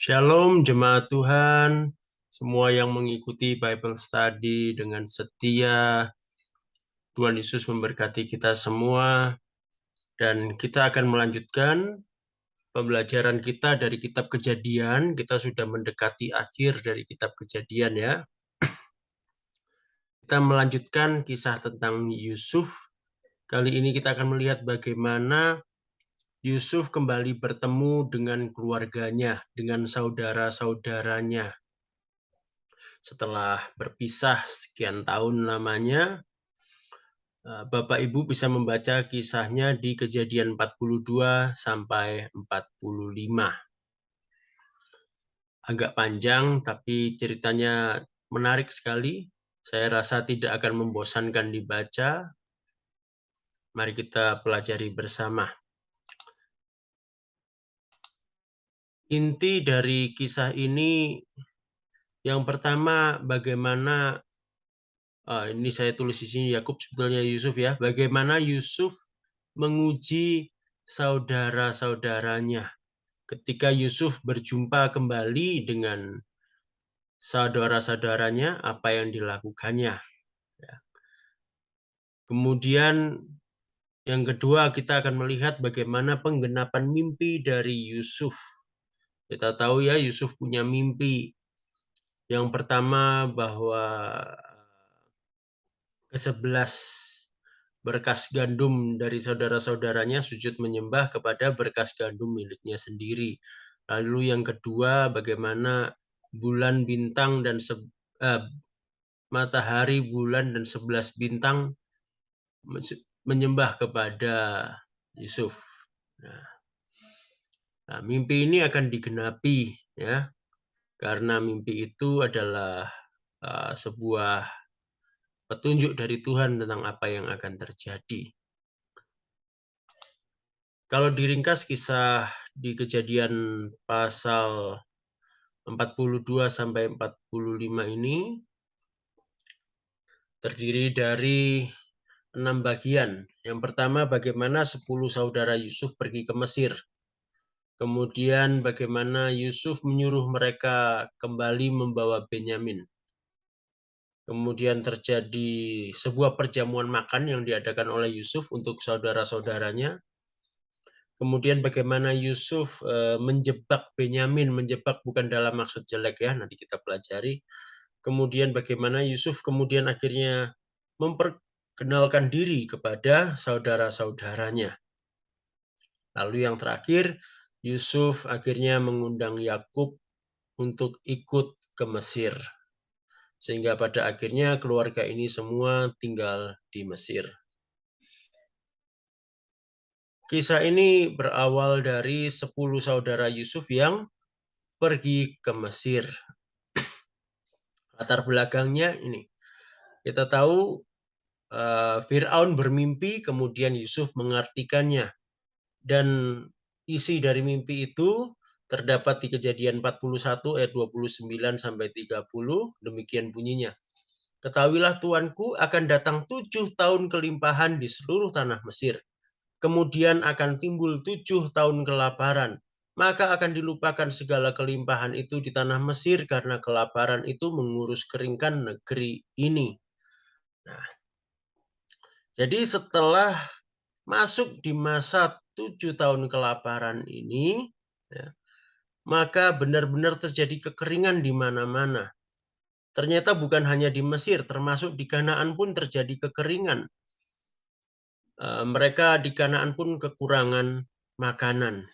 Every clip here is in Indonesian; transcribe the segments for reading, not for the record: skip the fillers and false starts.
Shalom jemaat Tuhan, semua yang mengikuti Bible Study dengan setia. Tuhan Yesus memberkati kita semua, dan kita akan melanjutkan pembelajaran kita dari kitab Kejadian. Kita sudah mendekati akhir dari kitab Kejadian ya. Kita melanjutkan kisah tentang Yusuf. Kali ini kita akan melihat bagaimana Yusuf kembali bertemu dengan keluarganya, dengan saudara-saudaranya. Setelah berpisah sekian tahun lamanya, Bapak Ibu bisa membaca kisahnya di Kejadian 42 sampai 45. Agak panjang, tapi ceritanya menarik sekali. Saya rasa tidak akan membosankan dibaca. Mari kita pelajari bersama. Inti dari kisah ini, yang pertama, bagaimana ini saya tulis di sini Yakub, sebetulnya Yusuf ya. Bagaimana Yusuf menguji saudara-saudaranya. Ketika Yusuf berjumpa kembali dengan saudara-saudaranya, apa yang dilakukannya. Kemudian yang kedua, kita akan melihat bagaimana penggenapan mimpi dari Yusuf. Kita tahu ya, Yusuf punya mimpi. Yang pertama, bahwa ke-11 berkas gandum dari saudara-saudaranya sujud menyembah kepada berkas gandum miliknya sendiri. Lalu yang kedua, bagaimana bulan, bintang, dan matahari, bulan, dan 11 bintang menyembah kepada Yusuf. Nah, mimpi ini akan digenapi ya, karena mimpi itu adalah sebuah petunjuk dari Tuhan tentang apa yang akan terjadi. Kalau diringkas kisah di Kejadian pasal 42 sampai 45 ini terdiri dari 6 bagian. Yang pertama, bagaimana 10 saudara Yusuf pergi ke Mesir. Kemudian bagaimana Yusuf menyuruh mereka kembali membawa Benyamin. Kemudian terjadi sebuah perjamuan makan yang diadakan oleh Yusuf untuk saudara-saudaranya. Kemudian bagaimana Yusuf menjebak Benyamin, menjebak bukan dalam maksud jelek ya, nanti kita pelajari. Kemudian bagaimana Yusuf kemudian akhirnya memperkenalkan diri kepada saudara-saudaranya. Lalu yang terakhir, Yusuf akhirnya mengundang Yakub untuk ikut ke Mesir. Sehingga pada akhirnya keluarga ini semua tinggal di Mesir. Kisah ini berawal dari 10 saudara Yusuf yang pergi ke Mesir. Latar belakangnya ini. Kita tahu Fir'aun bermimpi, kemudian Yusuf mengartikannya. Dan isi dari mimpi itu terdapat di Kejadian 41 ayat 29 sampai 30, demikian bunyinya. Ketahuilah tuanku akan datang 7 tahun kelimpahan di seluruh tanah Mesir. Kemudian akan timbul 7 tahun kelaparan. Maka akan dilupakan segala kelimpahan itu di tanah Mesir karena kelaparan itu mengurus keringkan negeri ini. Nah, jadi setelah masuk di masa 7 tahun kelaparan ini, ya, maka benar-benar terjadi kekeringan di mana-mana. Ternyata bukan hanya di Mesir, termasuk di Kanaan pun terjadi kekeringan. Mereka di Kanaan pun kekurangan makanan.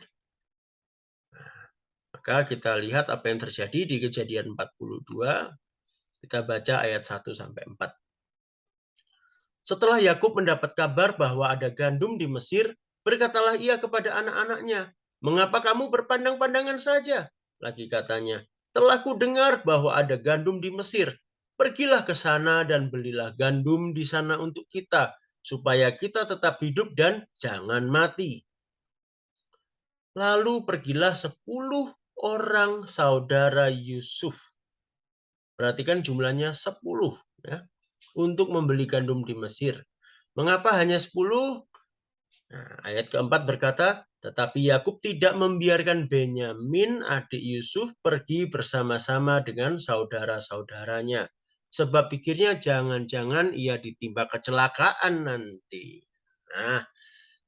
Maka kita lihat apa yang terjadi di Kejadian 42. Kita baca ayat 1 sampai 4. Setelah Yakub mendapat kabar bahwa ada gandum di Mesir, berkatalah ia kepada anak-anaknya, "Mengapa kamu berpandang-pandangan saja?" Lagi katanya, "Telah ku dengar bahwa ada gandum di Mesir. Pergilah ke sana dan belilah gandum di sana untuk kita, supaya kita tetap hidup dan jangan mati." Lalu pergilah 10 orang saudara Yusuf. Perhatikan jumlahnya 10 ya, untuk membeli gandum di Mesir. Mengapa hanya 10? Nah, ayat keempat berkata, Tetapi Yakub tidak membiarkan Benyamin, adik Yusuf, pergi bersama-sama dengan saudara-saudaranya. Sebab pikirnya jangan-jangan ia ditimpa kecelakaan nanti. Nah,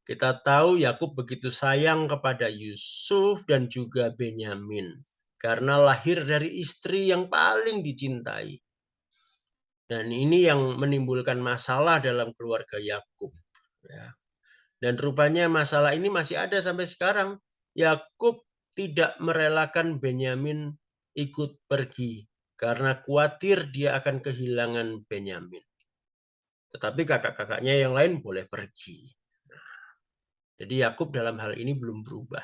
kita tahu Yakub begitu sayang kepada Yusuf dan juga Benyamin. Karena lahir dari istri yang paling dicintai. Dan ini yang menimbulkan masalah dalam keluarga Yakub. Ya. Dan rupanya masalah ini masih ada sampai sekarang. Yakub tidak merelakan Benyamin ikut pergi karena khawatir dia akan kehilangan Benyamin. Tetapi kakak-kakaknya yang lain boleh pergi. Jadi Yakub dalam hal ini belum berubah.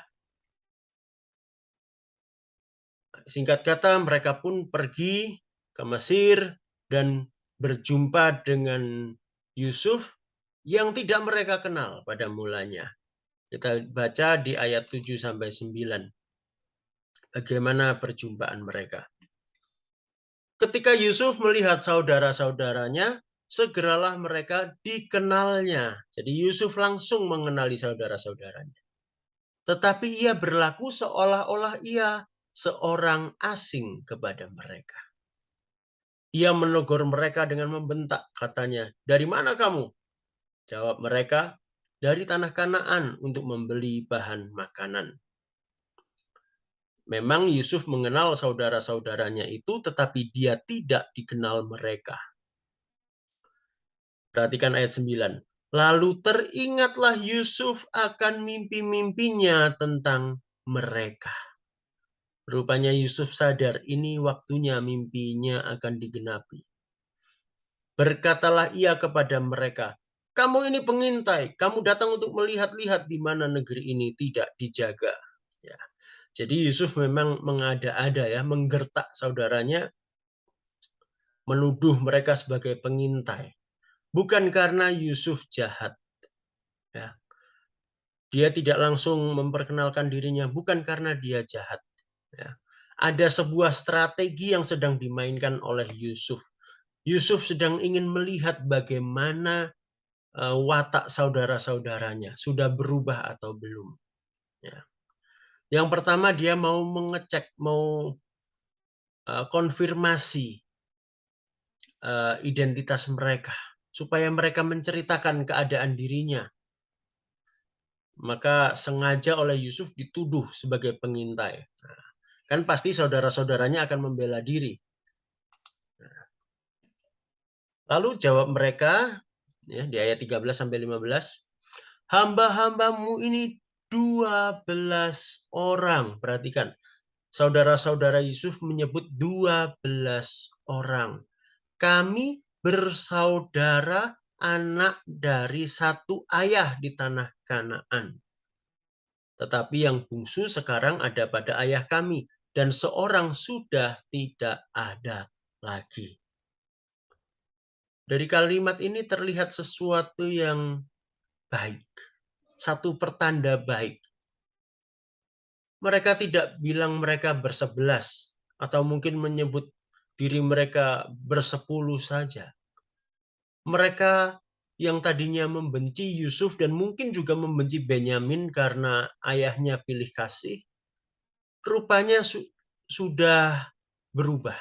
Singkat kata, mereka pun pergi ke Mesir dan berjumpa dengan Yusuf yang tidak mereka kenal pada mulanya. Kita baca di ayat 7-9. Bagaimana perjumpaan mereka. Ketika Yusuf melihat saudara-saudaranya, segeralah mereka dikenalnya. Jadi Yusuf langsung mengenali saudara-saudaranya. Tetapi ia berlaku seolah-olah ia seorang asing kepada mereka. Ia menegur mereka dengan membentak, katanya, "Dari mana kamu?" Jawab mereka, "Dari tanah Kanaan untuk membeli bahan makanan." Memang Yusuf mengenal saudara-saudaranya itu, tetapi dia tidak dikenal mereka. Perhatikan ayat 9. Lalu teringatlah Yusuf akan mimpi-mimpinya tentang mereka. Rupanya Yusuf sadar ini waktunya mimpinya akan digenapi. Berkatalah ia kepada mereka, "Kamu ini pengintai, kamu datang untuk melihat-lihat di mana negeri ini tidak dijaga." Ya. Jadi Yusuf memang mengada-ada ya, menggertak saudaranya, menuduh mereka sebagai pengintai. Bukan karena Yusuf jahat. Ya. Dia tidak langsung memperkenalkan dirinya, bukan karena dia jahat. Ya. Ada sebuah strategi yang sedang dimainkan oleh Yusuf. Yusuf sedang ingin melihat bagaimana watak saudara-saudaranya. Sudah berubah atau belum. Ya. Yang pertama dia mau mengecek, mau konfirmasi identitas mereka. Supaya mereka menceritakan keadaan dirinya. Maka sengaja oleh Yusuf dituduh sebagai pengintai. Nah, kan pasti saudara-saudaranya akan membela diri. Lalu jawab mereka ya, di ayat 13-15, hamba-hambamu ini 12 orang. Perhatikan, saudara-saudara Yusuf menyebut 12 orang. Kami bersaudara anak dari satu ayah di tanah Kanaan. Tetapi yang bungsu sekarang ada pada ayah kami, dan seorang sudah tidak ada lagi. Dari kalimat ini terlihat sesuatu yang baik. Satu pertanda baik. Mereka tidak bilang mereka bersebelas, atau mungkin menyebut diri mereka bersepuluh saja. Mereka yang tadinya membenci Yusuf dan mungkin juga membenci Benyamin karena ayahnya pilih kasih, rupanya sudah berubah.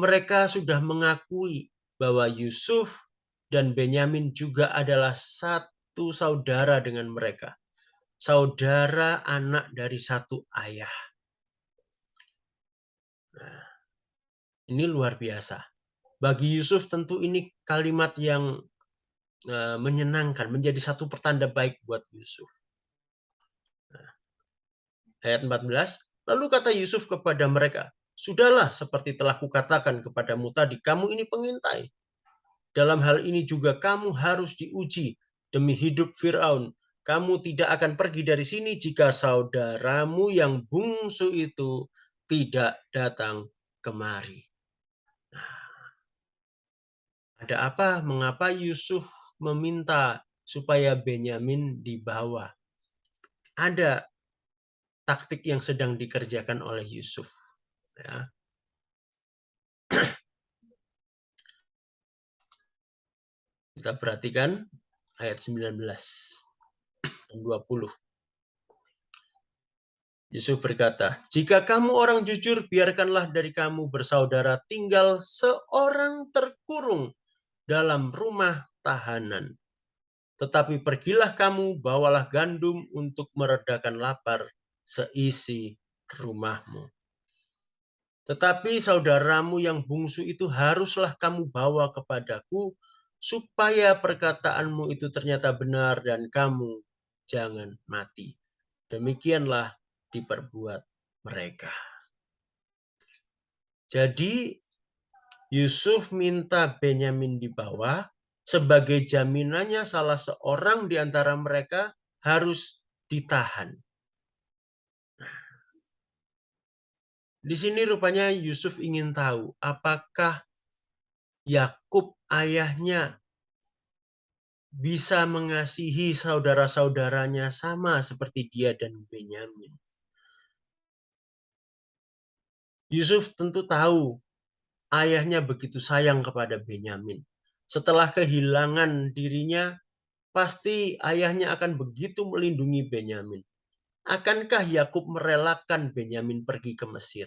Mereka sudah mengakui bahwa Yusuf dan Benyamin juga adalah satu saudara dengan mereka. Saudara anak dari satu ayah. Nah, ini luar biasa. Bagi Yusuf tentu ini kalimat yang menyenangkan, menjadi satu pertanda baik buat Yusuf. Nah, ayat 14, lalu kata Yusuf kepada mereka, "Sudahlah seperti telah kukatakan kepadamu tadi, kamu ini pengintai. Dalam hal ini juga kamu harus diuji demi hidup Firaun. Kamu tidak akan pergi dari sini jika saudaramu yang bungsu itu tidak datang kemari." Nah, ada apa? Mengapa Yusuf meminta supaya Benyamin dibawa? Ada taktik yang sedang dikerjakan oleh Yusuf. Ya. Kita perhatikan ayat 19 dan 20. Yusuf berkata, "Jika kamu orang jujur, biarkanlah dari kamu bersaudara tinggal seorang terkurung dalam rumah tahanan. Tetapi pergilah kamu, bawalah gandum untuk meredakan lapar seisi rumahmu. Tetapi saudaramu yang bungsu itu haruslah kamu bawa kepadaku, supaya perkataanmu itu ternyata benar dan kamu jangan mati." Demikianlah diperbuat mereka. Jadi Yusuf minta Benyamin dibawa, sebagai jaminannya salah seorang di antara mereka harus ditahan. Di sini rupanya Yusuf ingin tahu apakah Yakub ayahnya bisa mengasihi saudara-saudaranya sama seperti dia dan Benyamin. Yusuf tentu tahu ayahnya begitu sayang kepada Benyamin. Setelah kehilangan dirinya, pasti ayahnya akan begitu melindungi Benyamin. Akankah Yakub merelakan Benyamin pergi ke Mesir?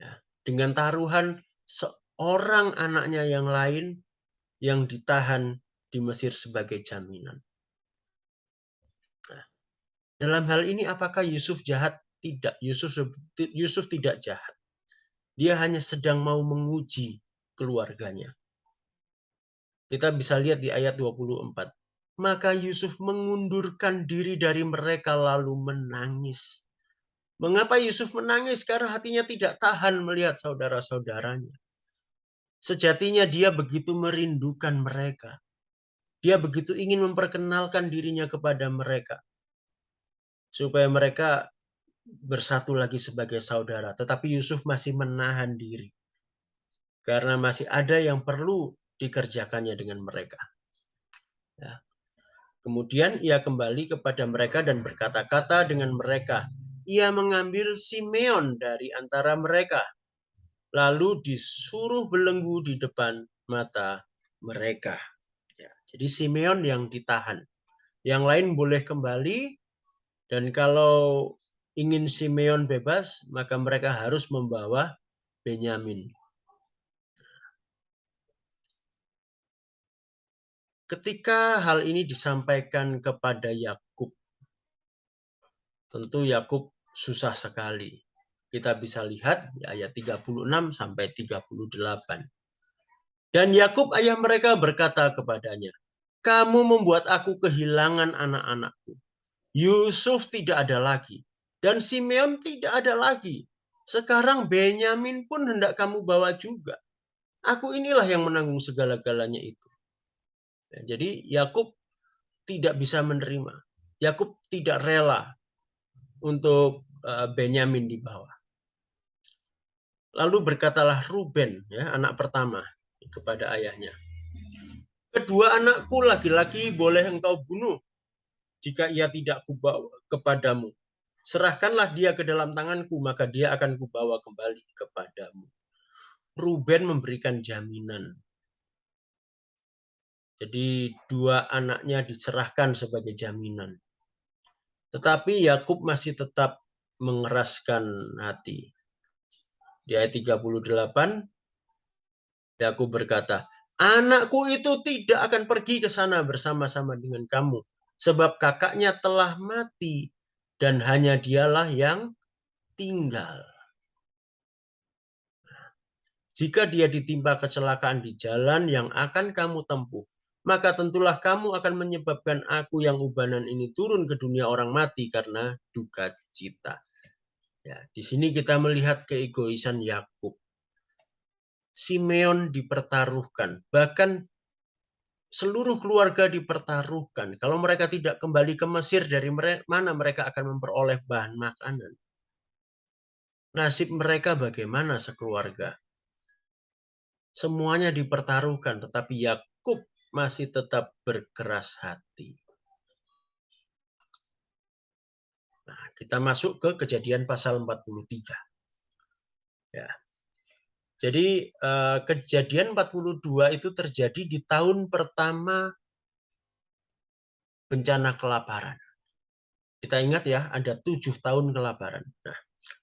Ya, dengan taruhan seorang anaknya yang lain yang ditahan di Mesir sebagai jaminan. Nah, dalam hal ini apakah Yusuf jahat? Tidak, Yusuf tidak jahat. Dia hanya sedang mau menguji keluarganya. Kita bisa lihat di ayat 24. Maka Yusuf mengundurkan diri dari mereka lalu menangis. Mengapa Yusuf menangis? Karena hatinya tidak tahan melihat saudara-saudaranya. Sejatinya dia begitu merindukan mereka. Dia begitu ingin memperkenalkan dirinya kepada mereka. Supaya mereka bersatu lagi sebagai saudara. Tetapi Yusuf masih menahan diri. Karena masih ada yang perlu dikerjakannya dengan mereka. Ya. Kemudian ia kembali kepada mereka dan berkata-kata dengan mereka. Ia mengambil Simeon dari antara mereka, lalu disuruh belenggu di depan mata mereka. Ya, jadi Simeon yang ditahan. Yang lain boleh kembali, dan kalau ingin Simeon bebas, maka mereka harus membawa Benyamin. Ketika hal ini disampaikan kepada Yakub, tentu Yakub susah sekali. Kita bisa lihat di ayat 36 sampai 38. Dan Yakub ayah mereka berkata kepadanya, "Kamu membuat aku kehilangan anak-anakku. Yusuf tidak ada lagi, dan Simeon tidak ada lagi. Sekarang Benyamin pun hendak kamu bawa juga. Aku inilah yang menanggung segala-galanya itu." Ya, jadi Yakub tidak bisa menerima. Yakub tidak rela untuk Benyamin dibawa. Lalu berkatalah Ruben, ya, anak pertama, kepada ayahnya, "Kedua anakku laki-laki boleh engkau bunuh jika ia tidak kubawa kepadamu. Serahkanlah dia ke dalam tanganku, maka dia akan kubawa kembali kepadamu." Ruben memberikan jaminan. Jadi dua anaknya diserahkan sebagai jaminan. Tetapi Yakub masih tetap mengeraskan hati. Di ayat 38, Yakub berkata, "Anakku itu tidak akan pergi ke sana bersama-sama dengan kamu, sebab kakaknya telah mati, dan hanya dialah yang tinggal. Jika dia ditimpa kecelakaan di jalan yang akan kamu tempuh, maka tentulah kamu akan menyebabkan aku yang ubanan ini turun ke dunia orang mati karena duka cita." Ya, di sini kita melihat keegoisan Yakub. Simeon dipertaruhkan, bahkan seluruh keluarga dipertaruhkan. Kalau mereka tidak kembali ke Mesir, dari mana mereka akan memperoleh bahan makanan? Nasib mereka bagaimana sekeluarga? Semuanya dipertaruhkan, tetapi Yakub masih tetap berkeras hati. Nah, kita masuk ke Kejadian pasal 43. Ya. Jadi Kejadian 42 itu terjadi di tahun pertama bencana kelaparan. Kita ingat ya, ada 7 tahun kelaparan. Nah,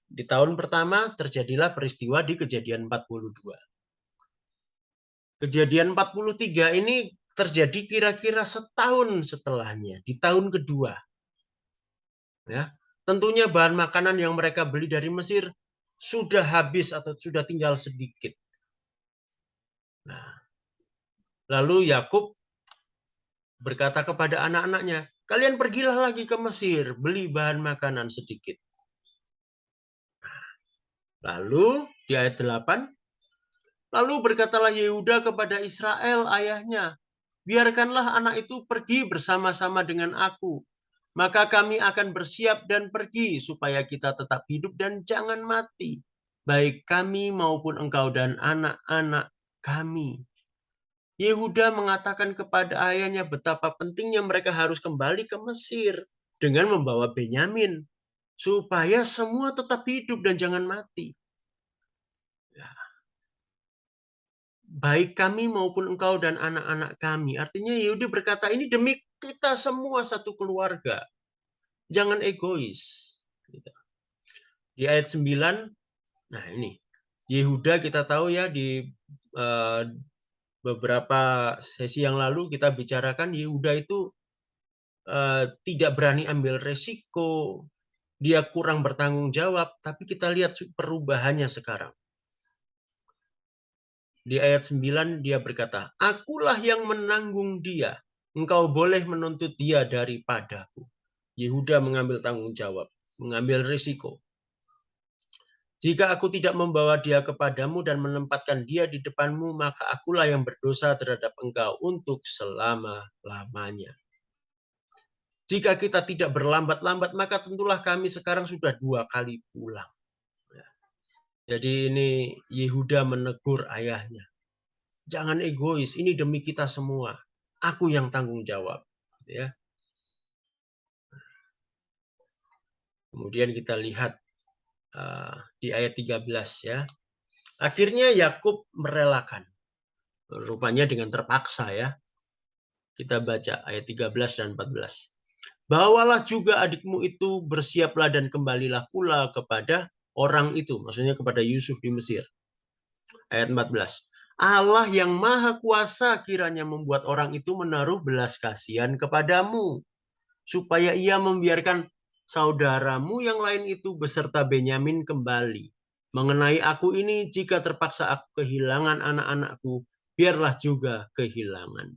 di tahun pertama terjadilah peristiwa di Kejadian 42. Kejadian 43 ini terjadi kira-kira setahun setelahnya, di tahun kedua. Ya, tentunya bahan makanan yang mereka beli dari Mesir sudah habis atau sudah tinggal sedikit. Nah, lalu Yakub berkata kepada anak-anaknya, kalian pergilah lagi ke Mesir, beli bahan makanan sedikit. Lalu di ayat 8, lalu berkatalah Yehuda kepada Israel ayahnya, biarkanlah anak itu pergi bersama-sama dengan aku. Maka kami akan bersiap dan pergi supaya kita tetap hidup dan jangan mati. Baik kami maupun engkau dan anak-anak kami. Yehuda mengatakan kepada ayahnya betapa pentingnya mereka harus kembali ke Mesir dengan membawa Benyamin. Supaya semua tetap hidup dan jangan mati. Baik kami maupun engkau dan anak-anak kami. Artinya Yehuda berkata ini demi kita semua satu keluarga. Jangan egois. Di ayat 9, nah ini. Yehuda kita tahu ya di beberapa sesi yang lalu kita bicarakan Yehuda itu tidak berani ambil resiko. Dia kurang bertanggung jawab. Tapi kita lihat perubahannya sekarang. Di ayat 9 dia berkata, akulah yang menanggung dia. Engkau boleh menuntut dia daripadaku. Yehuda mengambil tanggung jawab, mengambil risiko. Jika aku tidak membawa dia kepadamu dan menempatkan dia di depanmu, maka akulah yang berdosa terhadap engkau untuk selama-lamanya. Jika kita tidak berlambat-lambat, maka tentulah kami sekarang sudah 2 kali pulang. Jadi ini Yehuda menegur ayahnya. Jangan egois, ini demi kita semua. Aku yang tanggung jawab. Ya. Kemudian kita lihat di ayat 13 ya. Akhirnya Yakub merelakan. Rupanya dengan terpaksa ya. Kita baca ayat 13 dan 14. Bawalah juga adikmu itu, bersiaplah dan kembalilah pula kepada orang itu. Maksudnya kepada Yusuf di Mesir. Ayat 14. Allah yang maha kuasa kiranya membuat orang itu menaruh belas kasihan kepadamu. Supaya ia membiarkan saudaramu yang lain itu beserta Benyamin kembali. Mengenai aku ini, jika terpaksa aku kehilangan anak-anakku, biarlah juga kehilangan.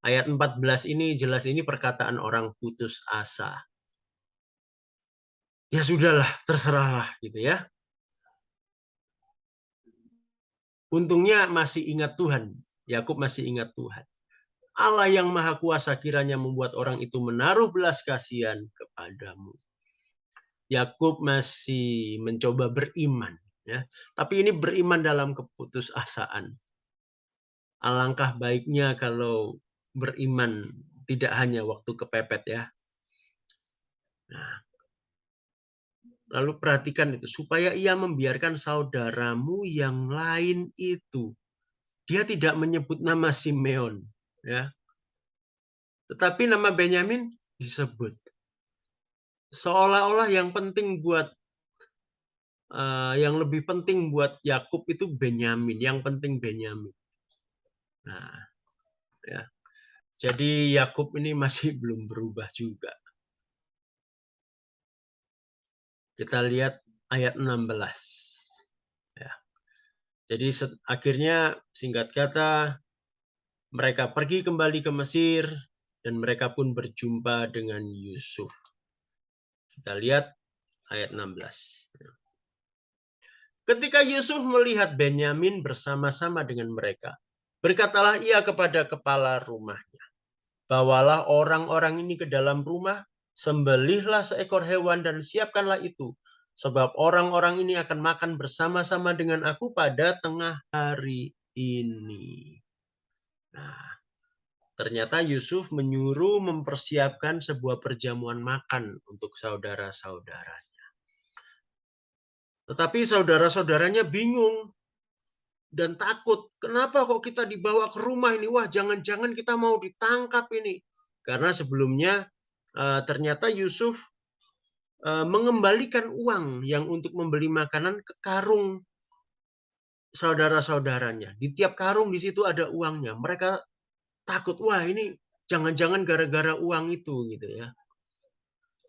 Ayat 14 ini jelas ini perkataan orang putus asa. Ya sudahlah, terserahlah gitu ya. Untungnya masih ingat Tuhan. Yakub masih ingat Tuhan. Allah yang maha kuasa kiranya membuat orang itu menaruh belas kasihan kepadamu. Yakub masih mencoba beriman, ya. Tapi ini beriman dalam keputusasaan. Alangkah baiknya kalau beriman tidak hanya waktu kepepet ya. Nah, lalu perhatikan itu supaya ia membiarkan saudaramu yang lain itu. Dia tidak menyebut nama Simeon, ya. Tetapi nama Benyamin disebut. Seolah-olah yang penting buat yang lebih penting buat Yakub itu Benyamin, yang penting Benyamin. Nah, ya. Jadi Yakub ini masih belum berubah juga. Kita lihat ayat 16. Ya. Jadi akhirnya singkat kata mereka pergi kembali ke Mesir dan mereka pun berjumpa dengan Yusuf. Kita lihat ayat 16. Ketika Yusuf melihat Benyamin bersama-sama dengan mereka, berkatalah ia kepada kepala rumahnya, bawalah orang-orang ini ke dalam rumah, sembelihlah seekor hewan dan siapkanlah itu, sebab orang-orang ini akan makan bersama-sama dengan aku pada tengah hari ini. Nah, ternyata Yusuf menyuruh mempersiapkan sebuah perjamuan makan untuk saudara-saudaranya. Tetapi saudara-saudaranya bingung dan takut. Kenapa kok kita dibawa ke rumah ini? Wah, jangan-jangan kita mau ditangkap ini. Karena sebelumnya ternyata Yusuf mengembalikan uang yang untuk membeli makanan ke karung saudara-saudaranya. Di tiap karung di situ ada uangnya. Mereka takut, wah ini jangan-jangan gara-gara uang itu gitu ya.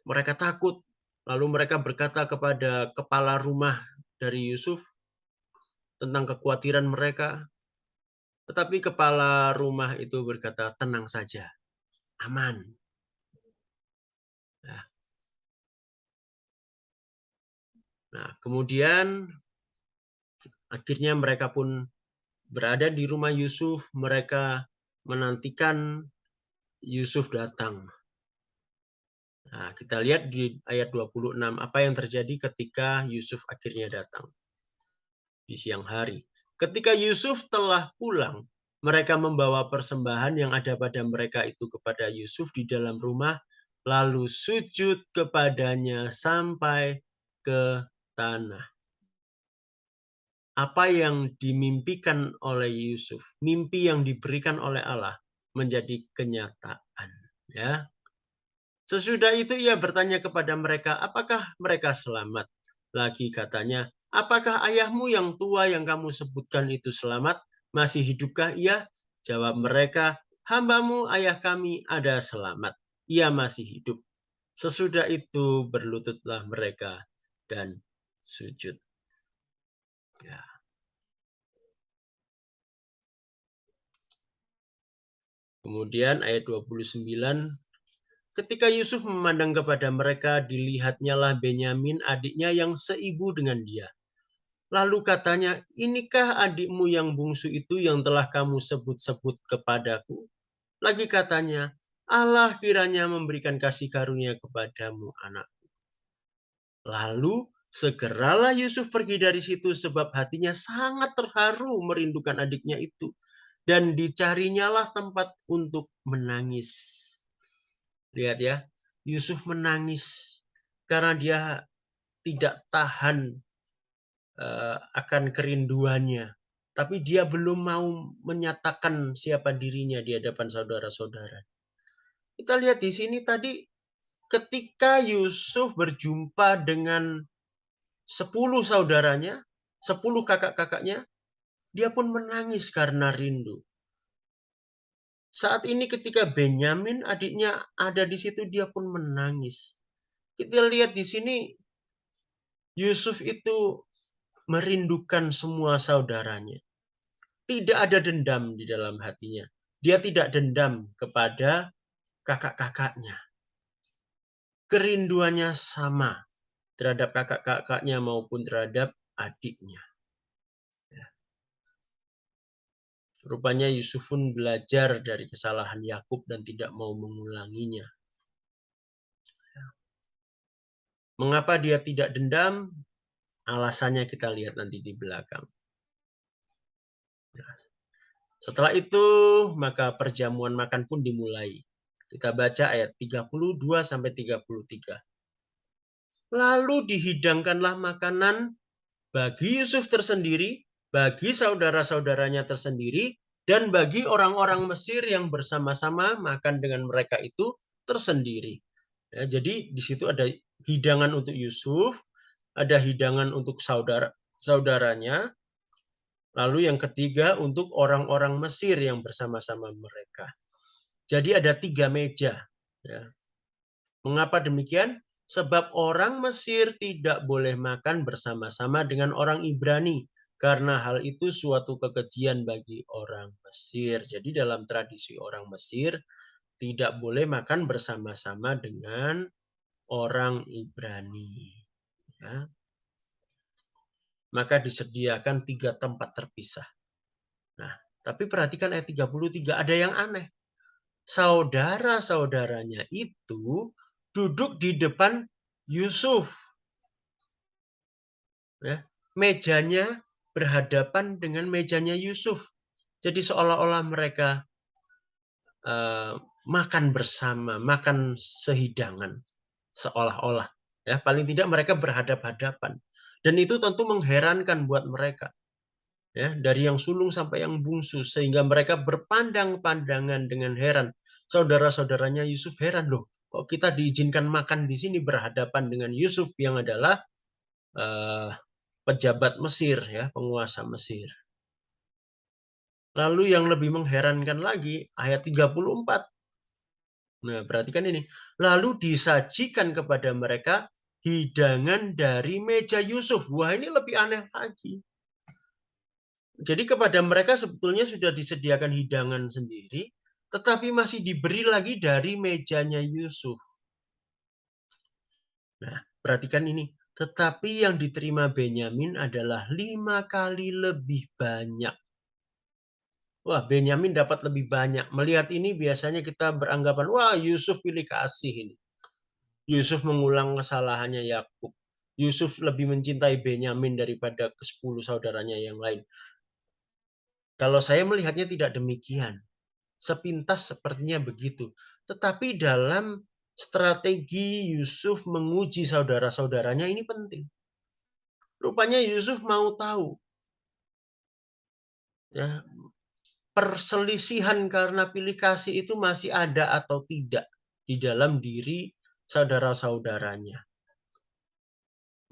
Mereka takut. Lalu mereka berkata kepada kepala rumah dari Yusuf tentang kekhawatiran mereka. Tetapi kepala rumah itu berkata, tenang saja, aman. Nah, kemudian akhirnya mereka pun berada di rumah Yusuf. Mereka menantikan Yusuf datang. Nah, kita lihat di ayat 26 apa yang terjadi ketika Yusuf akhirnya datang di siang hari. Ketika Yusuf telah pulang, mereka membawa persembahan yang ada pada mereka itu kepada Yusuf di dalam rumah, lalu sujud kepadanya sampai ke tanah. Apa yang dimimpikan oleh Yusuf, mimpi yang diberikan oleh Allah menjadi kenyataan. Ya. Sesudah itu ia bertanya kepada mereka, apakah mereka selamat? Lagi katanya, apakah ayahmu yang tua yang kamu sebutkan itu selamat? Masih hidupkah ia? Jawab mereka, hambamu ayah kami ada selamat. Ia masih hidup. Sesudah itu berlututlah mereka dan sujud. Ya. Kemudian ayat 29, ketika Yusuf memandang kepada mereka, dilihatnyalah Benyamin adiknya yang seibu dengan dia. Lalu katanya, inikah adikmu yang bungsu itu yang telah kamu sebut-sebut kepadaku? Lagi katanya, Allah kiranya memberikan kasih karunia kepadamu, anak. Lalu segeralah Yusuf pergi dari situ sebab hatinya sangat terharu merindukan adiknya itu. Dan dicarinyalah tempat untuk menangis. Lihat ya, Yusuf menangis karena dia tidak tahan akan kerinduannya. Tapi dia belum mau menyatakan siapa dirinya di hadapan saudara-saudara. Kita lihat di sini tadi ketika Yusuf berjumpa dengan 10 saudaranya, 10 kakak-kakaknya, dia pun menangis karena rindu. Saat ini ketika Benyamin adiknya ada di situ, dia pun menangis. Kita lihat di sini Yusuf itu merindukan semua saudaranya. Tidak ada dendam di dalam hatinya. Dia tidak dendam kepada kakak-kakaknya. Kerinduannya sama terhadap kakak-kakaknya maupun terhadap adiknya. Rupanya Yusuf pun belajar dari kesalahan Yakub dan tidak mau mengulanginya. Mengapa dia tidak dendam? Alasannya kita lihat nanti di belakang. Setelah itu, maka perjamuan makan pun dimulai. Kita baca ayat 32 sampai 33. Lalu dihidangkanlah makanan bagi Yusuf tersendiri, bagi saudara-saudaranya tersendiri, dan bagi orang-orang Mesir yang bersama-sama makan dengan mereka itu tersendiri. Ya, jadi di situ ada hidangan untuk Yusuf, ada hidangan untuk saudaranya, lalu yang ketiga untuk orang-orang Mesir yang bersama-sama mereka. Jadi ada 3 meja. Ya. Mengapa demikian? Sebab orang Mesir tidak boleh makan bersama-sama dengan orang Ibrani. Karena hal itu suatu kekejian bagi orang Mesir. Jadi dalam tradisi orang Mesir, tidak boleh makan bersama-sama dengan orang Ibrani. Ya. Maka disediakan 3 tempat terpisah. Nah, tapi perhatikan ayat 33, ada yang aneh. Saudara-saudaranya itu duduk di depan Yusuf. Ya, mejanya berhadapan dengan mejanya Yusuf. Jadi seolah-olah mereka makan bersama, makan sehidangan. Seolah-olah. Ya, paling tidak mereka berhadap-hadapan. Dan itu tentu mengherankan buat mereka. Ya, dari yang sulung sampai yang bungsu, sehingga mereka berpandang-pandangan dengan heran. Saudara-saudaranya Yusuf heran, loh, kok kita diizinkan makan di sini berhadapan dengan Yusuf yang adalah pejabat Mesir, ya, penguasa Mesir. Lalu yang lebih mengherankan lagi, ayat 34. Nah, perhatikan ini. Lalu disajikan kepada mereka hidangan dari meja Yusuf. Wah, ini lebih aneh lagi. Jadi kepada mereka sebetulnya sudah disediakan hidangan sendiri, tetapi masih diberi lagi dari mejanya Yusuf. Nah, perhatikan ini. Tetapi yang diterima Benyamin adalah 5 kali lebih banyak. Wah, Benyamin dapat lebih banyak. Melihat ini biasanya kita beranggapan, wah, Yusuf pilih kasih ini. Yusuf mengulang kesalahannya Yakub. Yusuf lebih mencintai Benyamin daripada ke-10 saudaranya yang lain. Kalau saya melihatnya tidak demikian. Sepintas sepertinya begitu. Tetapi dalam strategi Yusuf menguji saudara-saudaranya ini penting. Rupanya Yusuf mau tahu, ya, perselisihan karena pilih kasih itu masih ada atau tidak di dalam diri saudara-saudaranya.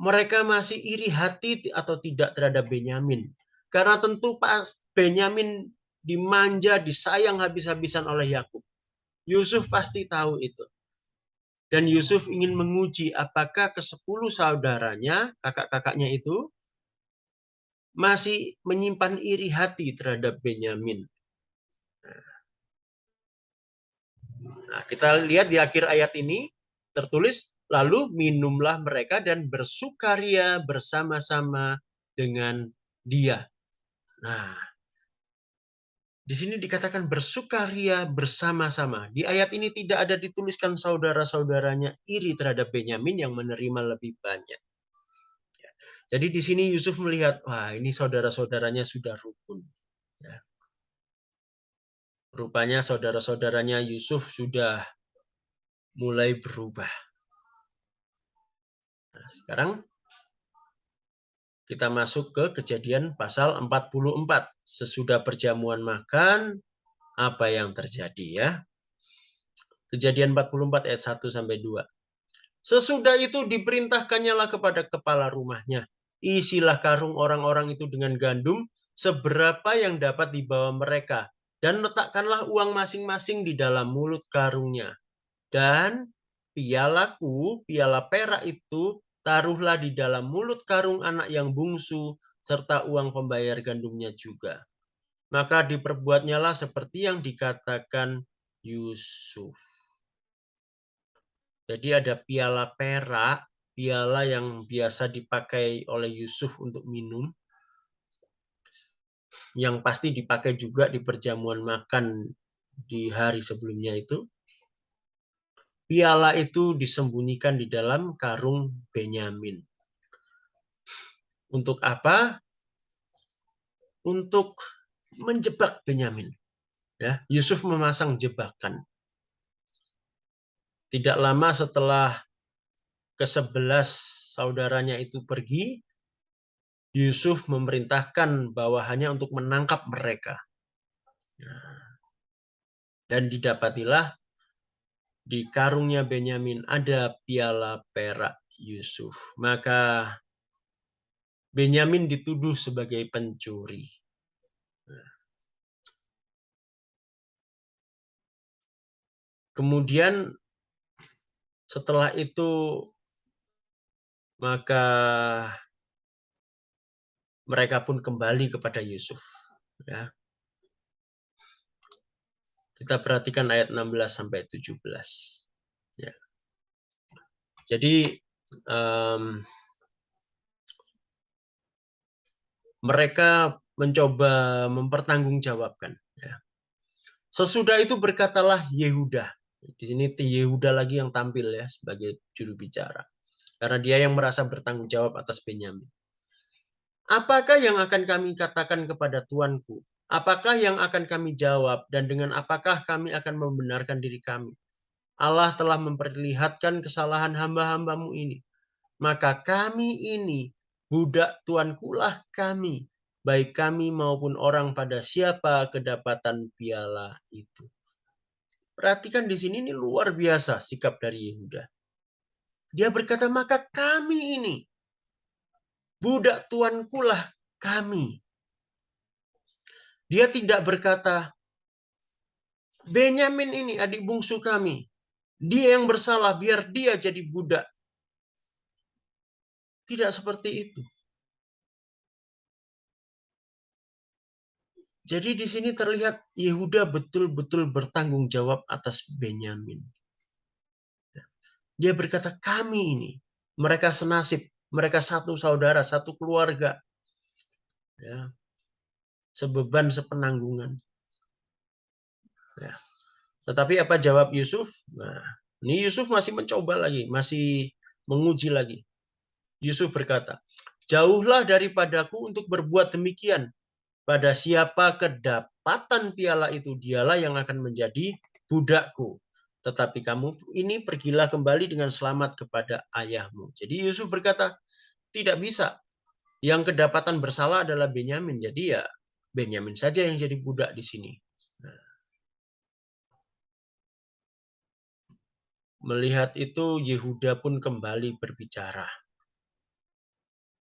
Mereka masih iri hati atau tidak terhadap Benyamin. Karena tentu pas Benyamin dimanja, disayang habis-habisan oleh Yakub. Yusuf pasti tahu itu. Dan Yusuf ingin menguji apakah ke-10 saudaranya, kakak-kakaknya itu, masih menyimpan iri hati terhadap Benyamin. Nah, kita lihat di akhir ayat ini tertulis, lalu minumlah mereka dan bersukaria bersama-sama dengan dia. Nah, di sini dikatakan bersukaria bersama-sama. Di ayat ini tidak ada dituliskan saudara-saudaranya iri terhadap Benyamin yang menerima lebih banyak. Jadi di sini Yusuf melihat, wah, ini saudara-saudaranya sudah rukun. Ya. Rupanya saudara-saudaranya Yusuf sudah mulai berubah. Nah, sekarang kita masuk ke Kejadian pasal 44. Sesudah perjamuan makan, apa yang terjadi, ya? Kejadian 44 ayat 1 sampai 2. Sesudah itu diperintahkannya lah kepada kepala rumahnya. Isilah karung orang-orang itu dengan gandum seberapa yang dapat dibawa mereka. Dan letakkanlah uang masing-masing di dalam mulut karungnya. Dan pialaku, piala perak itu, taruhlah di dalam mulut karung anak yang bungsu, serta uang pembayar gandumnya juga. Maka diperbuatnyalah seperti yang dikatakan Yusuf. Jadi ada piala perak, piala yang biasa dipakai oleh Yusuf untuk minum, yang pasti dipakai juga di perjamuan makan di hari sebelumnya itu. Piala itu disembunyikan di dalam karung Benyamin. Untuk apa? Untuk menjebak Benyamin. Ya, Yusuf memasang jebakan. Tidak lama setelah ke-11 saudaranya itu pergi, Yusuf memerintahkan bawahannya untuk menangkap mereka. Dan didapatilah di karungnya Benyamin ada piala perak Yusuf. Maka Benyamin dituduh sebagai pencuri. Kemudian setelah itu maka mereka pun kembali kepada Yusuf. Ya. Kita perhatikan ayat 16 sampai 17. Ya. Jadi mereka mencoba mempertanggungjawabkan. Ya. Sesudah itu berkatalah Yehuda. Di sini Yehuda lagi yang tampil, ya, sebagai juru bicara. Karena dia yang merasa bertanggung jawab atas Benyamin. Apakah yang akan kami katakan kepada tuanku? Apakah yang akan kami jawab? Dan dengan apakah kami akan membenarkan diri kami? Allah telah memperlihatkan kesalahan hamba-hambamu ini. Maka kami ini, budak tuankulah kami, baik kami maupun orang pada siapa kedapatan piala itu. Perhatikan di sini, ini luar biasa sikap dari Yehuda. Dia berkata, maka kami ini, budak tuankulah kami. Dia tidak berkata, Benyamin ini adik bungsu kami. Dia yang bersalah, biar dia jadi budak. Tidak seperti itu. Jadi di sini terlihat Yehuda betul-betul bertanggung jawab atas Benyamin. Dia berkata, kami ini, mereka senasib, mereka satu saudara, satu keluarga. Ya, sebeban, sepenanggungan. Ya. Tetapi apa jawab Yusuf? Nah, ini Yusuf masih mencoba lagi, masih menguji lagi. Yusuf berkata, jauhlah daripadaku untuk berbuat demikian. Pada siapa kedapatan piala itu, dialah yang akan menjadi budakku. Tetapi kamu ini pergilah kembali dengan selamat kepada ayahmu. Jadi Yusuf berkata, tidak bisa. Yang kedapatan bersalah adalah Benyamin. Jadi ya Benyamin saja yang jadi budak di sini. Nah, melihat itu Yehuda pun kembali berbicara.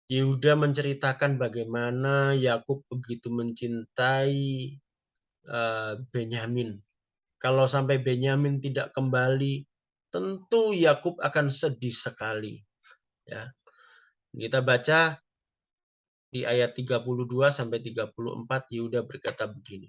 Yehuda menceritakan bagaimana Yakub begitu mencintai Benyamin. Kalau sampai Benyamin tidak kembali, tentu Yakub akan sedih sekali. Ya. Kita baca di ayat 32 sampai 34, Yehuda berkata begini.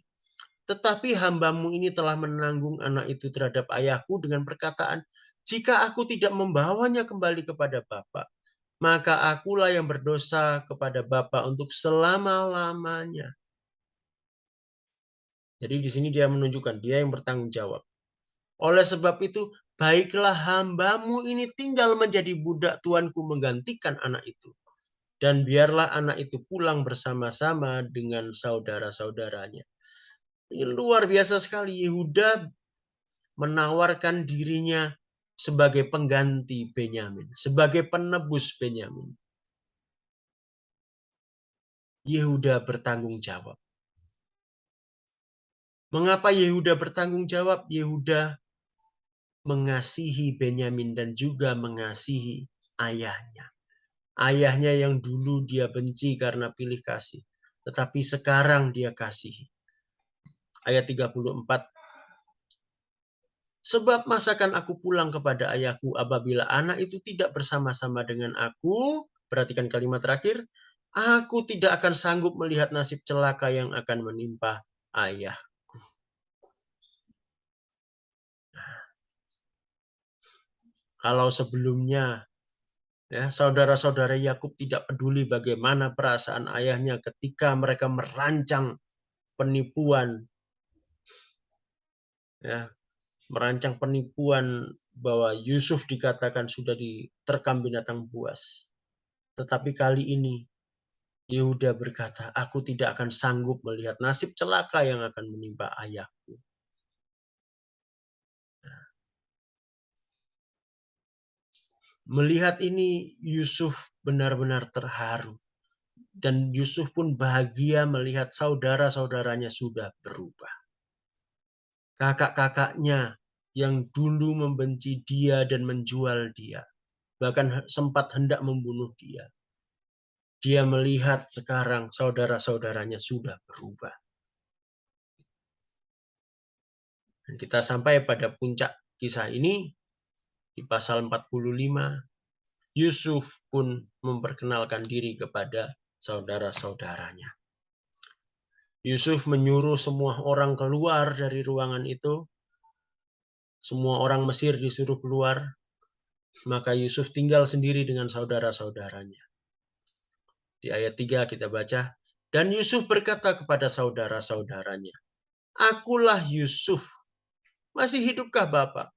Tetapi hambamu ini telah menanggung anak itu terhadap ayahku dengan perkataan, jika aku tidak membawanya kembali kepada Bapa, maka akulah yang berdosa kepada Bapa untuk selama-lamanya. Jadi di sini dia menunjukkan dia yang bertanggung jawab. Oleh sebab itu, baiklah hambamu ini tinggal menjadi budak tuanku menggantikan anak itu. Dan biarlah anak itu pulang bersama-sama dengan saudara-saudaranya. Ini luar biasa sekali. Yehuda menawarkan dirinya sebagai pengganti Benyamin, sebagai penebus Benyamin. Yehuda bertanggung jawab. Mengapa Yehuda bertanggung jawab? Yehuda mengasihi Benyamin dan juga mengasihi ayahnya. Ayahnya yang dulu dia benci karena pilih kasih, tetapi sekarang dia kasihi. Ayat 34. Sebab masakan aku pulang kepada ayahku apabila anak itu tidak bersama-sama dengan aku. Perhatikan kalimat terakhir. Aku tidak akan sanggup melihat nasib celaka yang akan menimpa ayah. Kalau sebelumnya ya, saudara-saudara Yakub tidak peduli bagaimana perasaan ayahnya ketika mereka merancang penipuan, ya, merancang penipuan bahwa Yusuf dikatakan sudah diterkam binatang buas. Tetapi kali ini Yehuda berkata, aku tidak akan sanggup melihat nasib celaka yang akan menimpa ayahku. Melihat ini Yusuf benar-benar terharu. Dan Yusuf pun bahagia melihat saudara-saudaranya sudah berubah. Kakak-kakaknya yang dulu membenci dia dan menjual dia, bahkan sempat hendak membunuh dia. Dia melihat sekarang saudara-saudaranya sudah berubah. Dan kita sampai pada puncak kisah ini, di pasal 45, Yusuf pun memperkenalkan diri kepada saudara-saudaranya. Yusuf menyuruh semua orang keluar dari ruangan itu. Semua orang Mesir disuruh keluar. Maka Yusuf tinggal sendiri dengan saudara-saudaranya. Di ayat 3 kita baca, dan Yusuf berkata kepada saudara-saudaranya, akulah Yusuf, masih hidupkah Bapak?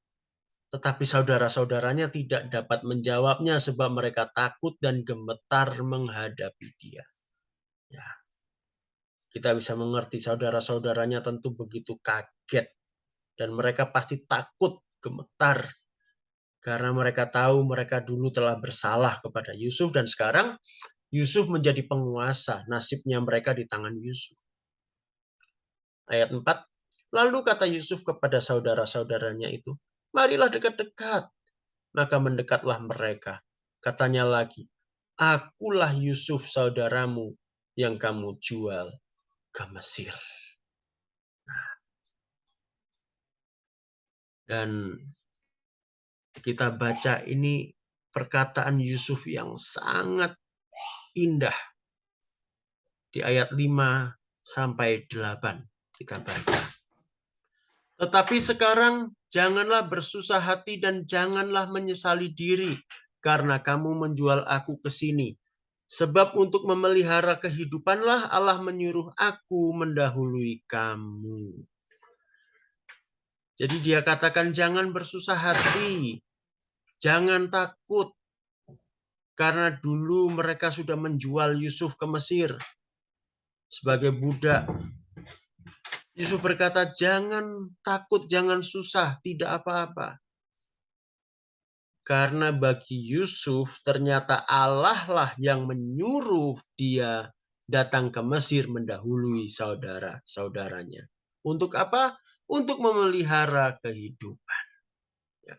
Tetapi saudara-saudaranya tidak dapat menjawabnya sebab mereka takut dan gemetar menghadapi dia. Ya. Kita bisa mengerti saudara-saudaranya tentu begitu kaget. Dan mereka pasti takut, gemetar. Karena mereka tahu mereka dulu telah bersalah kepada Yusuf. Dan sekarang Yusuf menjadi penguasa. Nasibnya mereka di tangan Yusuf. Ayat 4. Lalu kata Yusuf kepada saudara-saudaranya itu, marilah dekat-dekat. Maka mendekatlah mereka. Katanya lagi, akulah Yusuf saudaramu yang kamu jual ke Mesir. Dan kita baca ini perkataan Yusuf yang sangat indah. Di ayat 5 sampai 8 kita baca. Tetapi sekarang janganlah bersusah hati dan janganlah menyesali diri karena kamu menjual aku ke sini. Sebab untuk memelihara kehidupanlah Allah menyuruh aku mendahului kamu. Jadi dia katakan jangan bersusah hati, jangan takut. Karena dulu mereka sudah menjual Yusuf ke Mesir sebagai budak. Yusuf berkata, jangan takut, jangan susah, tidak apa-apa. Karena bagi Yusuf ternyata Allah lah yang menyuruh dia datang ke Mesir mendahului saudara-saudaranya. Untuk apa? Untuk memelihara kehidupan. Ya.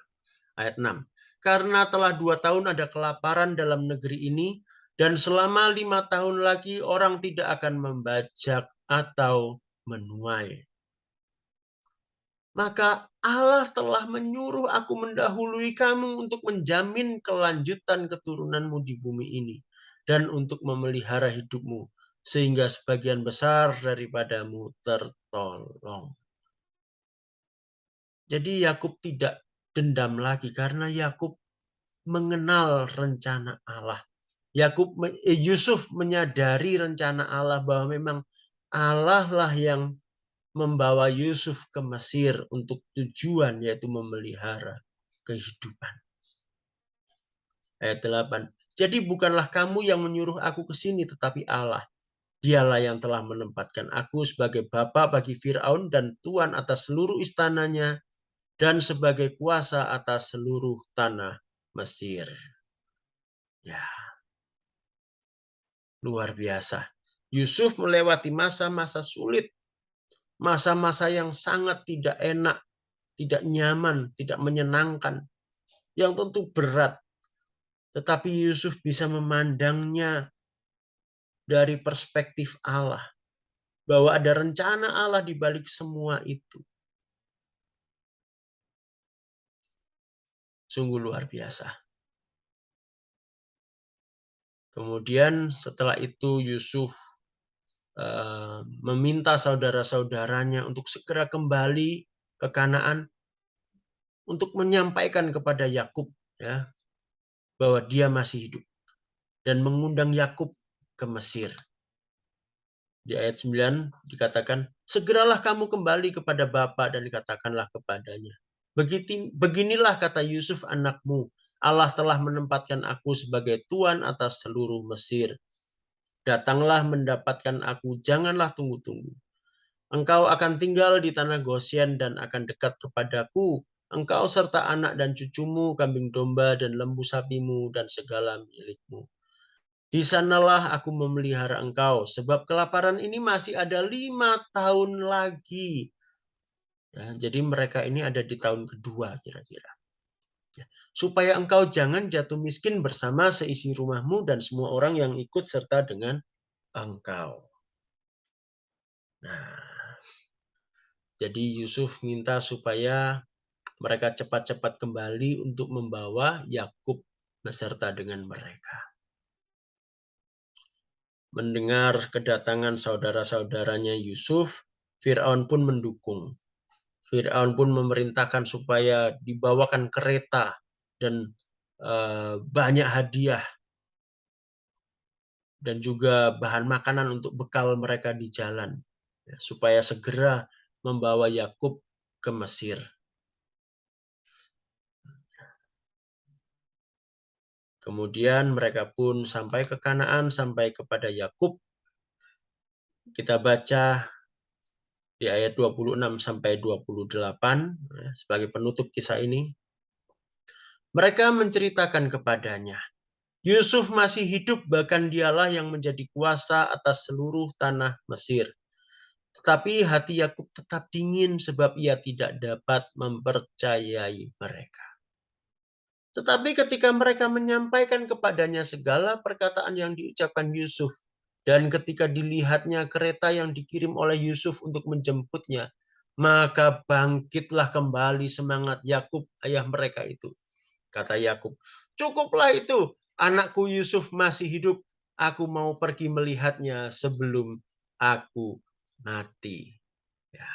Ayat 6. Karena telah 2 tahun ada kelaparan dalam negeri ini, dan selama 5 tahun lagi orang tidak akan membajak atau menuai. Maka Allah telah menyuruh aku mendahului kamu untuk menjamin kelanjutan keturunanmu di bumi ini dan untuk memelihara hidupmu sehingga sebagian besar daripadamu tertolong. Jadi Yakub tidak dendam lagi karena Yakub mengenal rencana Allah. Yusuf menyadari rencana Allah bahwa memang Allah lah yang membawa Yusuf ke Mesir untuk tujuan yaitu memelihara kehidupan. Ayat 8. Jadi bukanlah kamu yang menyuruh aku ke sini tetapi Allah. Dialah yang telah menempatkan aku sebagai bapa bagi Firaun dan tuan atas seluruh istananya dan sebagai kuasa atas seluruh tanah Mesir. Ya. Luar biasa. Yusuf melewati masa-masa sulit. Masa-masa yang sangat tidak enak, tidak nyaman, tidak menyenangkan, yang tentu berat. Tetapi Yusuf bisa memandangnya dari perspektif Allah, bahwa ada rencana Allah di balik semua itu. Sungguh luar biasa. Kemudian setelah itu Yusuf meminta saudara-saudaranya untuk segera kembali ke Kanaan untuk menyampaikan kepada Yakub ya bahwa dia masih hidup dan mengundang Yakub ke Mesir. Di ayat 9 dikatakan, segeralah kamu kembali kepada Bapa dan dikatakanlah kepadanya. Beginilah kata Yusuf anakmu, Allah telah menempatkan aku sebagai tuan atas seluruh Mesir. Datanglah mendapatkan aku, janganlah tunggu-tunggu. Engkau akan tinggal di tanah Gosyen dan akan dekat kepadaku. Engkau serta anak dan cucumu, kambing domba dan lembu sapimu dan segala milikmu. Di sanalah aku memelihara engkau, sebab kelaparan ini masih ada 5 tahun lagi. Ya, jadi mereka ini ada di tahun kedua kira-kira. Ya, supaya engkau jangan jatuh miskin bersama seisi rumahmu dan semua orang yang ikut serta dengan engkau. Nah, jadi Yusuf minta supaya mereka cepat-cepat kembali untuk membawa Yakub beserta dengan mereka. Mendengar kedatangan saudara-saudaranya Yusuf, Firaun pun mendukung. Firaun pun memerintahkan supaya dibawakan kereta dan banyak hadiah dan juga bahan makanan untuk bekal mereka di jalan, ya, supaya segera membawa Yakub ke Mesir. Kemudian mereka pun sampai ke Kanaan, sampai kepada Yakub. Kita baca di ayat 26 sampai 28 sebagai penutup kisah ini. Mereka menceritakan kepadanya, Yusuf masih hidup, bahkan dialah yang menjadi kuasa atas seluruh tanah Mesir. Tetapi hati Yakub tetap dingin sebab ia tidak dapat mempercayai mereka. Tetapi ketika mereka menyampaikan kepadanya segala perkataan yang diucapkan Yusuf, dan ketika dilihatnya kereta yang dikirim oleh Yusuf untuk menjemputnya, maka bangkitlah kembali semangat Yakub ayah mereka itu. Kata Yakub, cukuplah itu, anakku Yusuf masih hidup. Aku mau pergi melihatnya sebelum aku mati. Ya,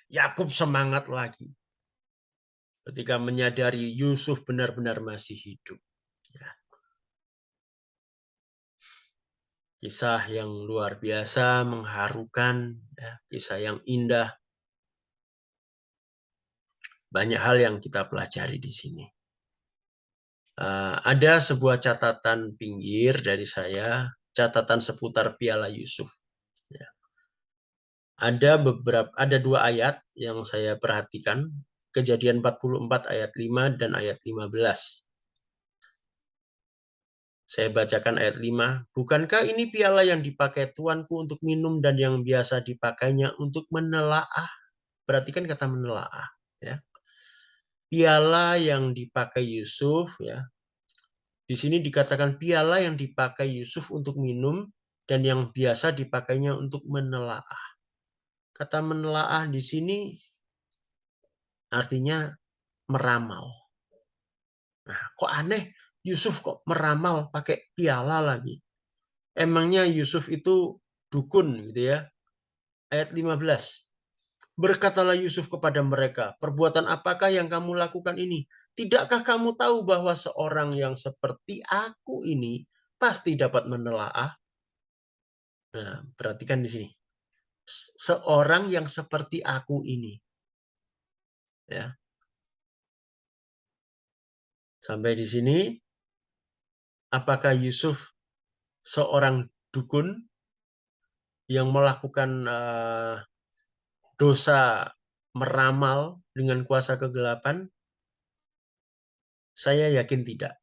Yakub semangat lagi ketika menyadari Yusuf benar-benar masih hidup. Ya, kisah yang luar biasa, mengharukan, ya, kisah yang indah. Banyak hal yang kita pelajari di sini. Ada sebuah catatan pinggir dari saya, catatan seputar Piala Yusuf. Ya. Ada dua ayat yang saya perhatikan, Kejadian 44 ayat 5 dan ayat 15. Saya bacakan ayat 5. Bukankah ini piala yang dipakai tuanku untuk minum dan yang biasa dipakainya untuk menelaah? Perhatikan kata menelaah. Ya. Piala yang dipakai Yusuf, ya. Di sini dikatakan piala yang dipakai Yusuf untuk minum dan yang biasa dipakainya untuk menelaah. Kata menelaah di sini artinya meramal. Nah, kok aneh Yusuf kok meramal pakai piala lagi? Emangnya Yusuf itu dukun gitu ya? Ayat 15. Berkatalah Yusuf kepada mereka, perbuatan apakah yang kamu lakukan ini? Tidakkah kamu tahu bahwa seorang yang seperti aku ini pasti dapat menelaah? Nah, perhatikan di sini. Seorang yang seperti aku ini. Ya. Sampai di sini, apakah Yusuf seorang dukun yang melakukan dosa meramal dengan kuasa kegelapan? Saya yakin tidak.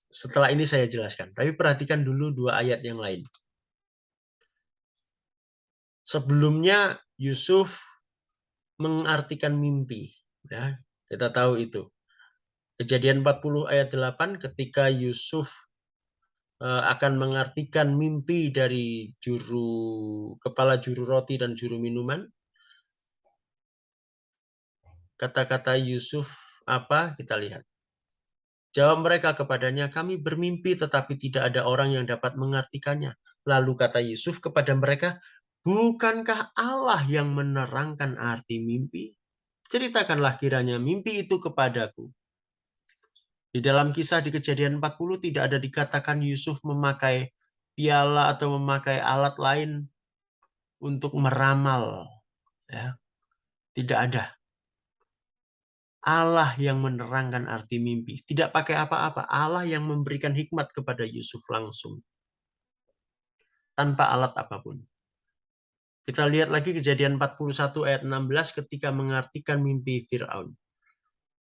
Setelah ini saya jelaskan. Tapi perhatikan dulu dua ayat yang lain. Sebelumnya Yusuf mengartikan mimpi. Ya, kita tahu itu. Kejadian 40 ayat 8 ketika Yusuf akan mengartikan mimpi dari kepala juru roti dan juru minuman. Kata-kata Yusuf apa? Kita lihat. Jawab mereka kepadanya, kami bermimpi tetapi tidak ada orang yang dapat mengartikannya. Lalu kata Yusuf kepada mereka, bukankah Allah yang menerangkan arti mimpi? Ceritakanlah kiranya mimpi itu kepadaku. Di dalam kisah di Kejadian 40 tidak ada dikatakan Yusuf memakai piala atau memakai alat lain untuk meramal. Ya, tidak ada. Allah yang menerangkan arti mimpi. Tidak pakai apa-apa. Allah yang memberikan hikmat kepada Yusuf langsung. Tanpa alat apapun. Kita lihat lagi Kejadian 41 ayat 16 ketika mengartikan mimpi Fir'aun.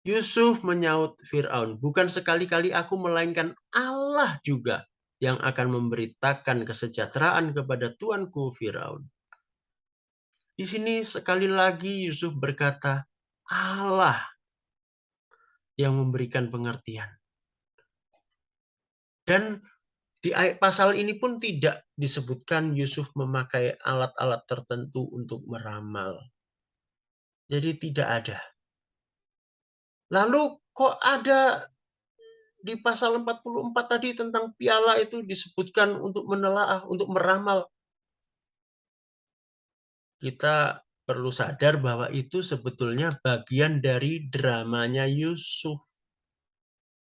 Yusuf menyaut Fir'aun, bukan sekali-kali aku melainkan Allah juga yang akan memberitakan kesejahteraan kepada tuanku Fir'aun. Di sini sekali lagi Yusuf berkata, Allah yang memberikan pengertian. Dan di pasal ini pun tidak disebutkan Yusuf memakai alat-alat tertentu untuk meramal. Jadi tidak ada. Lalu kok ada di pasal 44 tadi tentang piala itu disebutkan untuk menelaah, untuk meramal. Kita perlu sadar bahwa itu sebetulnya bagian dari dramanya Yusuf.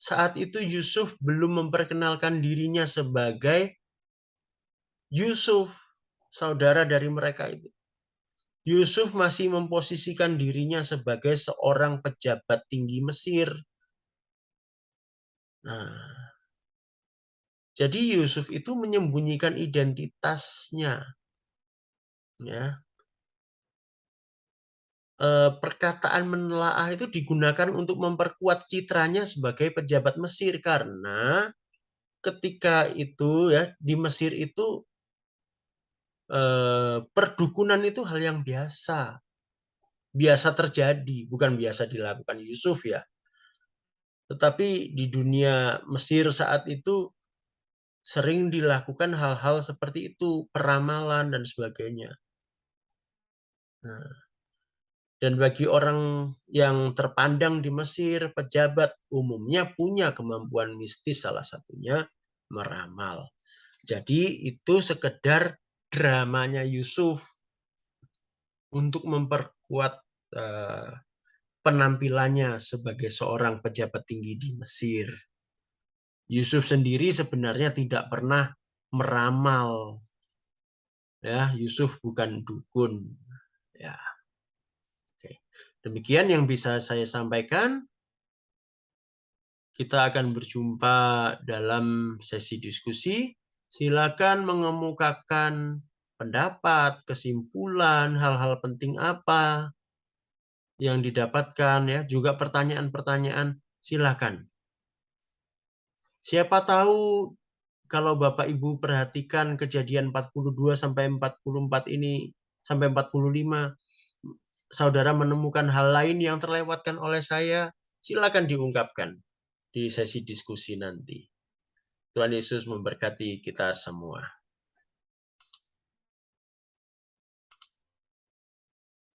Saat itu Yusuf belum memperkenalkan dirinya sebagai Yusuf, saudara dari mereka itu. Yusuf masih memposisikan dirinya sebagai seorang pejabat tinggi Mesir. Nah, jadi Yusuf itu menyembunyikan identitasnya. Ya, perkataan menelaah itu digunakan untuk memperkuat citranya sebagai pejabat Mesir karena ketika itu ya di Mesir itu perdukunan itu hal yang biasa, biasa terjadi, bukan biasa dilakukan Yusuf ya. Tetapi di dunia Mesir saat itu sering dilakukan hal-hal seperti itu, peramalan dan sebagainya. Nah, dan bagi orang yang terpandang di Mesir, pejabat umumnya punya kemampuan mistis, salah satunya meramal. Jadi itu sekedar dramanya Yusuf untuk memperkuat uh, penampilannya sebagai seorang pejabat tinggi di Mesir. Yusuf sendiri sebenarnya tidak pernah meramal, ya. Yusuf bukan dukun, ya. Oke. Demikian yang bisa saya sampaikan. Kita akan berjumpa dalam sesi diskusi. Silakan mengemukakan pendapat, kesimpulan, hal-hal penting apa yang didapatkan, ya, juga pertanyaan-pertanyaan, silakan. Siapa tahu kalau Bapak Ibu perhatikan kejadian 42 sampai 44 ini sampai 45, saudara menemukan hal lain yang terlewatkan oleh saya, silakan diungkapkan di sesi diskusi nanti. Tuhan Yesus memberkati kita semua.